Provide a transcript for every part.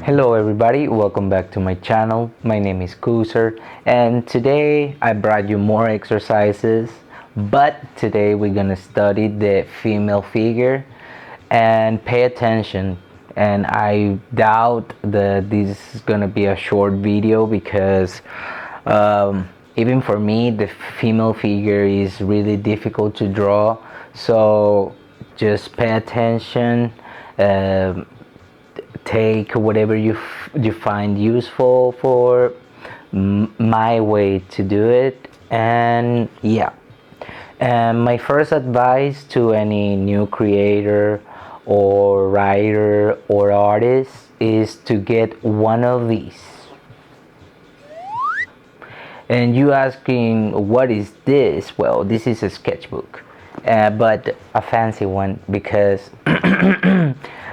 Hello everybody, welcome back to my channel. My name is Kuzer and today I brought you more exercises, but today we're gonna study the female figure and pay attention. And I doubt that this is gonna be a short video because even for me the female figure is really difficult to draw, so just pay attention. Take whatever you find useful for my way to do it. And yeah, and my first advice to any new creator or writer or artist is to get one of these. And you asking, what is this? Well, this is a sketchbook, but a fancy one, because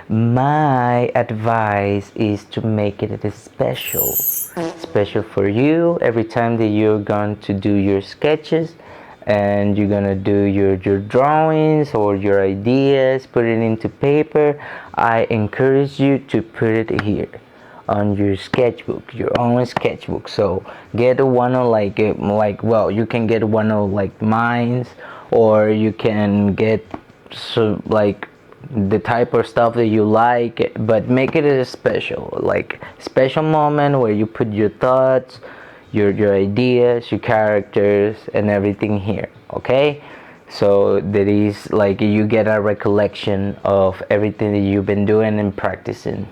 my advice is to make it a special for you every time that you're going to do your sketches and you're gonna do your drawings or your ideas, put it into paper. I encourage you to put it here on your sketchbook, your own sketchbook. So get one of well, you can get one of like mine, or you can get the type of stuff that you like, but make it a special moment where you put your thoughts, your ideas, your characters and everything here. Okay, so that is like you get a recollection of everything that you've been doing and practicing.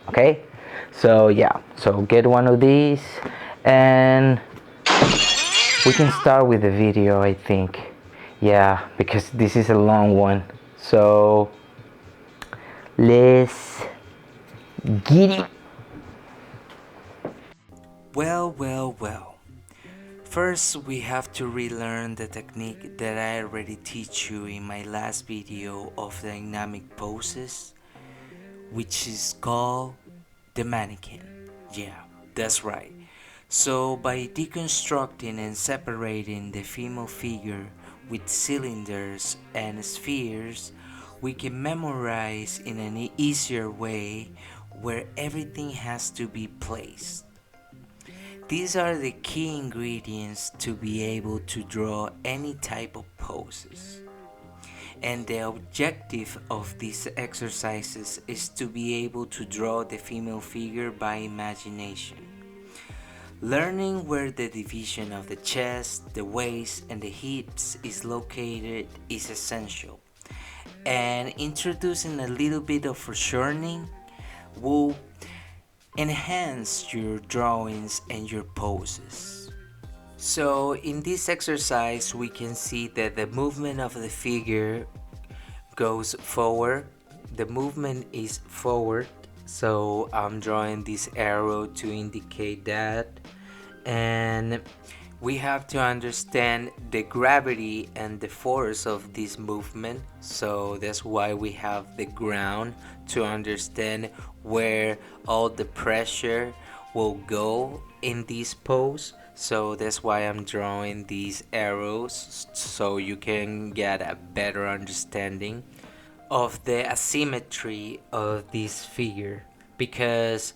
Okay, so yeah, so get one of these and we can start with the video, I think. Yeah, because this is a long one, so let's get it. Well. First, we have to relearn the technique that I already teach you in my last video of dynamic poses, which is called the mannequin. Yeah, that's right. So by deconstructing and separating the female figure with cylinders and spheres, we can memorize in an easier way where everything has to be placed. These are the key ingredients to be able to draw any type of poses. And the objective of these exercises is to be able to draw the female figure by imagination. Learning where the division of the chest, the waist, and the hips is located is essential. And introducing a little bit of foreshortening will enhance your drawings and your poses. So in this exercise we can see that the movement of the figure goes forward. The movement is forward, so I'm drawing this arrow to indicate that. And we have to understand the gravity and the force of this movement, so that's why we have the ground to understand where all the pressure will go in this pose. So that's why I'm drawing these arrows, so you can get a better understanding of the asymmetry of this figure, because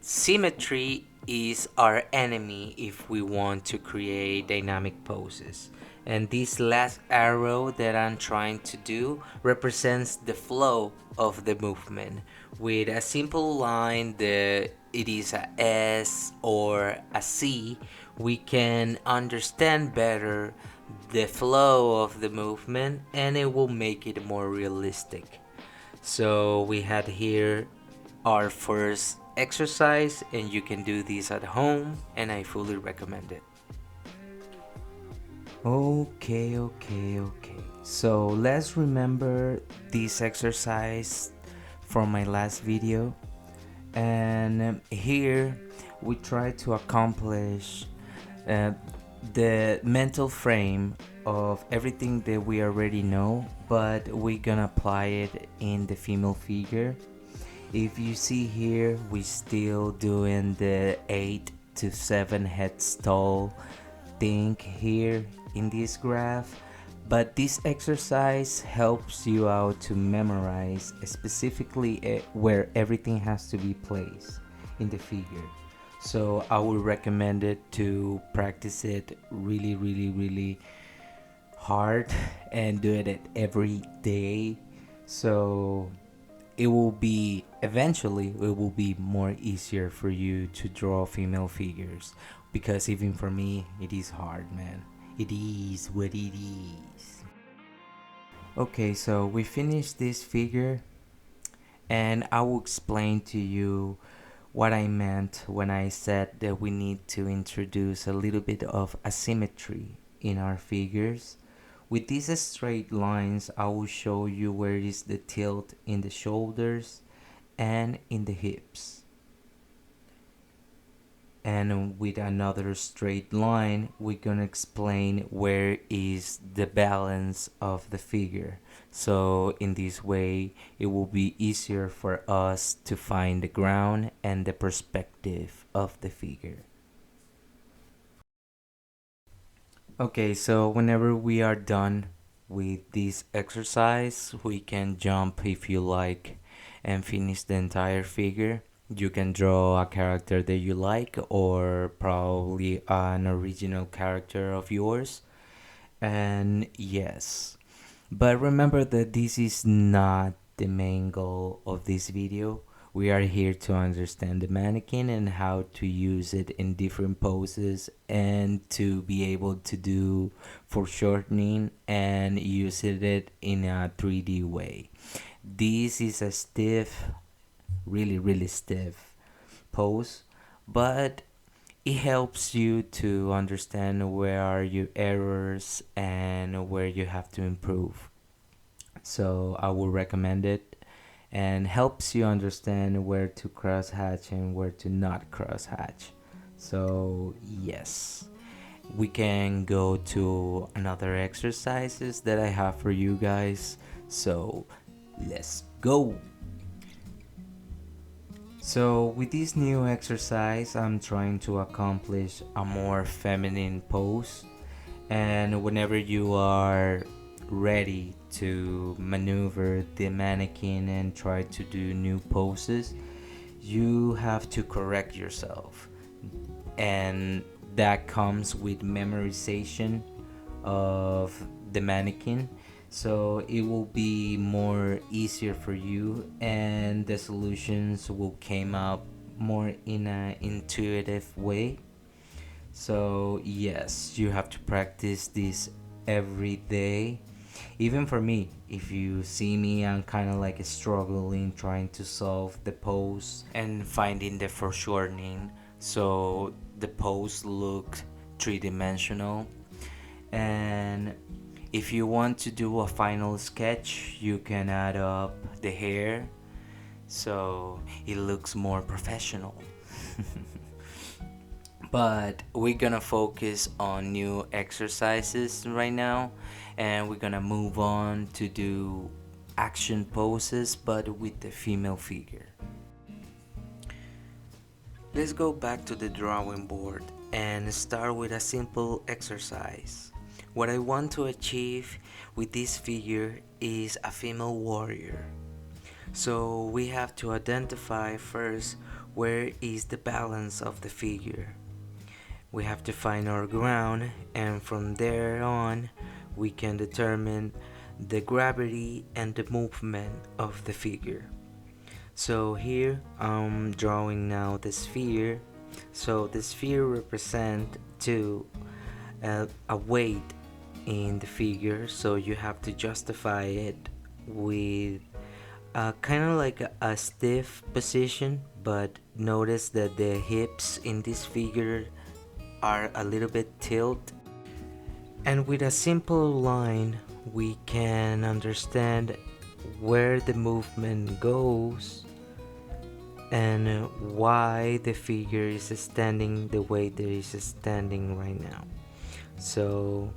symmetry is our enemy if we want to create dynamic poses. And this last arrow that I'm trying to do represents the flow of the movement. With a simple line that it is a S or a C, we can understand better the flow of the movement and it will make it more realistic. So we had here our first exercise, and you can do this at home and I fully recommend it. Okay. So let's remember this exercise from my last video, and here we try to accomplish the mental frame of everything that we already know, but we're gonna apply it in the female figure. If you see here, we still doing the 8 to 7 head stall thing here in this graph, But this exercise helps you out to memorize specifically where everything has to be placed in the figure. So I would recommend it to practice it really, really, really hard and do it every day. So it will be eventually it will be more easier for you to draw female figures, because even for me it is hard, man. It is what it is. Okay, so we finished this figure, and I will explain to you what I meant when I said that we need to introduce a little bit of asymmetry in our figures. With these straight lines, I will show you where is the tilt in the shoulders and in the hips. And with another straight line, we're gonna explain where is the balance of the figure. So in this way, it will be easier for us to find the ground and the perspective of the figure. Okay, so whenever we are done with this exercise, we can jump if you like and finish the entire figure. You can draw a character that you like, or probably an original character of yours. And yes, but remember that this is not the main goal of this video. We are here to understand the mannequin and how to use it in different poses, and to be able to do foreshortening and use it in a 3D way. This is a stiff, really, really stiff pose, but it helps you to understand where are your errors and where you have to improve. So I would recommend it, and helps you understand where to cross hatch and where to not cross hatch. So yes, we can go to another exercises that I have for you guys. So let's go. So with this new exercise, I'm trying to accomplish a more feminine pose. And whenever you are ready to maneuver the mannequin and try to do new poses, you have to correct yourself. And that comes with memorization of the mannequin, so it will be more easier for you, and the solutions will came up more in an intuitive way. So yes, you have to practice this every day. Even for me, if you see me, I'm kind of like struggling trying to solve the pose and finding the foreshortening so the pose looked three-dimensional. And if you want to do a final sketch, you can add up the hair so it looks more professional. But we're gonna focus on new exercises right now, and we're gonna move on to do action poses but with the female figure. Let's go back to the drawing board and start with a simple exercise. What I want to achieve with this figure is a female warrior. So we have to identify first where is the balance of the figure. We have to find our ground, and from there on we can determine the gravity and the movement of the figure. So here I'm drawing now the sphere. So the sphere represents a weight in the figure, so you have to justify it with kind of like a stiff position, but notice that the hips in this figure are a little bit tilt. And with a simple line we can understand where the movement goes and why the figure is standing the way that it is standing right now. So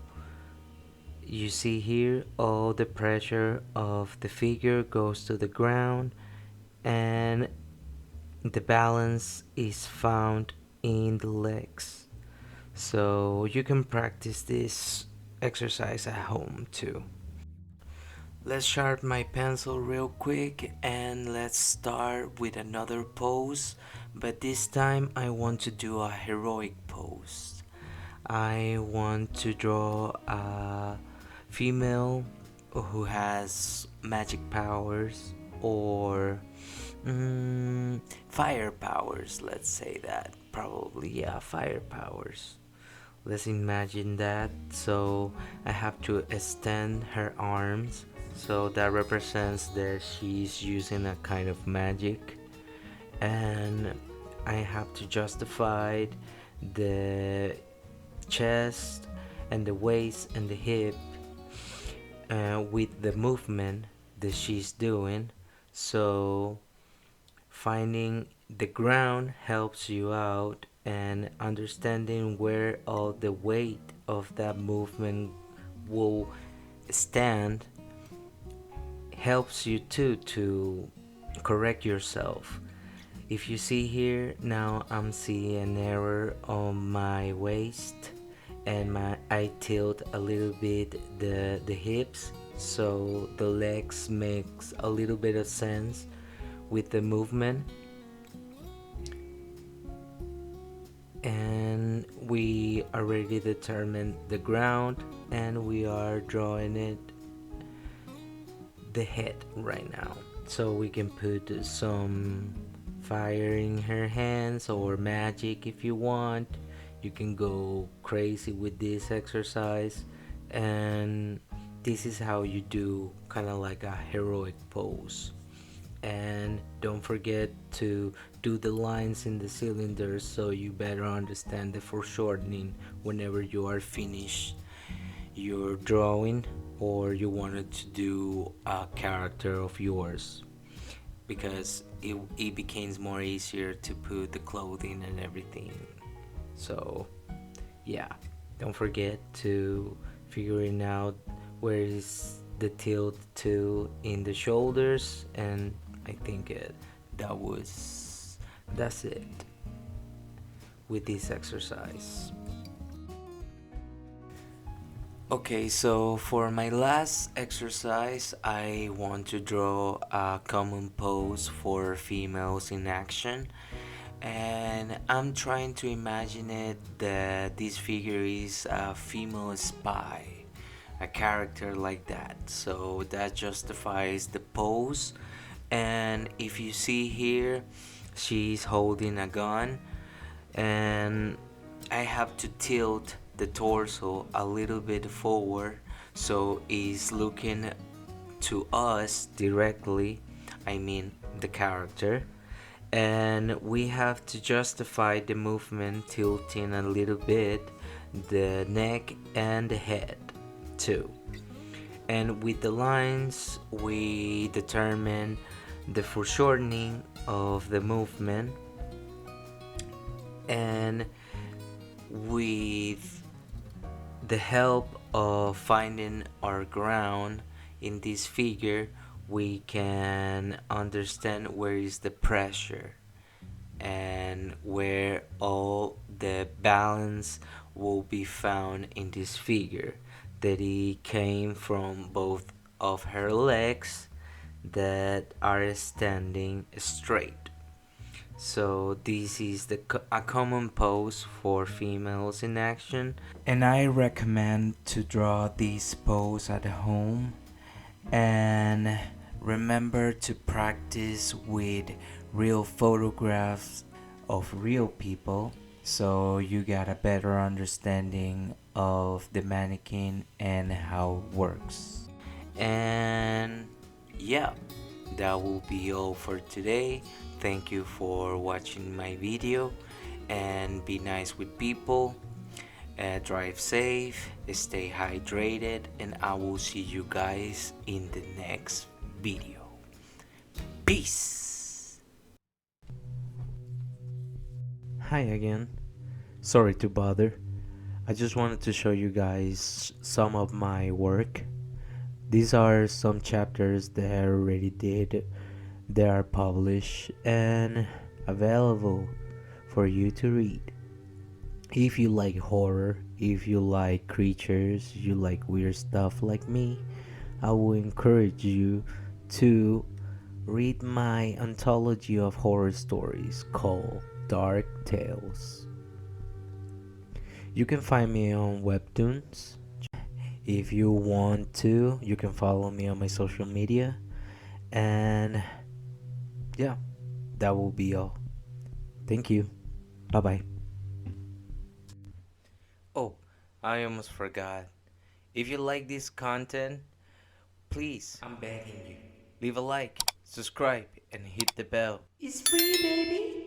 you see here all the pressure of the figure goes to the ground, and the balance is found in the legs. So you can practice this exercise at home too. Let's sharpen my pencil real quick and let's start with another pose, but this time I want to do a heroic pose. I want to draw a female who has magic powers or fire powers, let's say that. Probably, yeah, fire powers. Let's imagine that. So I have to extend her arms. So that represents that she's using a kind of magic. And I have to justify the chest and the waist and the hip with the movement that she's doing. So finding the ground helps you out, and understanding where all the weight of that movement will stand helps you too to correct yourself. If you see here, now I'm seeing an error on my waist, and I tilt a little bit the hips, so the legs makes a little bit of sense with the movement. And we already determined the ground, and we are drawing it the head right now, so we can put some fire in her hands or magic if you want. You can go crazy with this exercise, and this is how you do kind of like a heroic pose. And don't forget to do the lines in the cylinders so you better understand the foreshortening whenever you are finished your drawing or you wanted to do a character of yours, because it becomes more easier to put the clothing and everything. So yeah, don't forget to figuring out where is the tilt to in the shoulders, and I think that's it with this exercise. Okay, so for my last exercise, I want to draw a common pose for females in action. And I'm trying to imagine it that this figure is a female spy, a character like that. So that justifies the pose. And if you see here, she's holding a gun, and I have to tilt the torso a little bit forward so it's looking to us directly, I mean the character. And we have to justify the movement, tilting a little bit the neck and the head too. And with the lines we determine the foreshortening of the movement, and with the help of finding our ground in this figure, we can understand where is the pressure and where all the balance will be found in this figure, that it came from both of her legs that are standing straight. So this is a common pose for females in action, and I recommend to draw this pose at home. And remember to practice with real photographs of real people so you got a better understanding of the mannequin and how it works. And yeah, that will be all for today. Thank you for watching my video, and be nice with people, drive safe, stay hydrated, and I will see you guys in the next video. Peace. Hi again. Sorry to bother. I just wanted to show you guys some of my work. These are some chapters that I already did. They are published and available for you to read. If you like horror, if you like creatures, you like weird stuff like me, I will encourage you to read my anthology of horror stories called Dark Tales. You can find me on webtoons. If you want to, you can follow me on my social media. And yeah, that will be all. Thank you. Bye bye. Oh, I almost forgot. If you like this content, please, I'm begging you, leave a like, subscribe, and hit the bell. It's free, baby.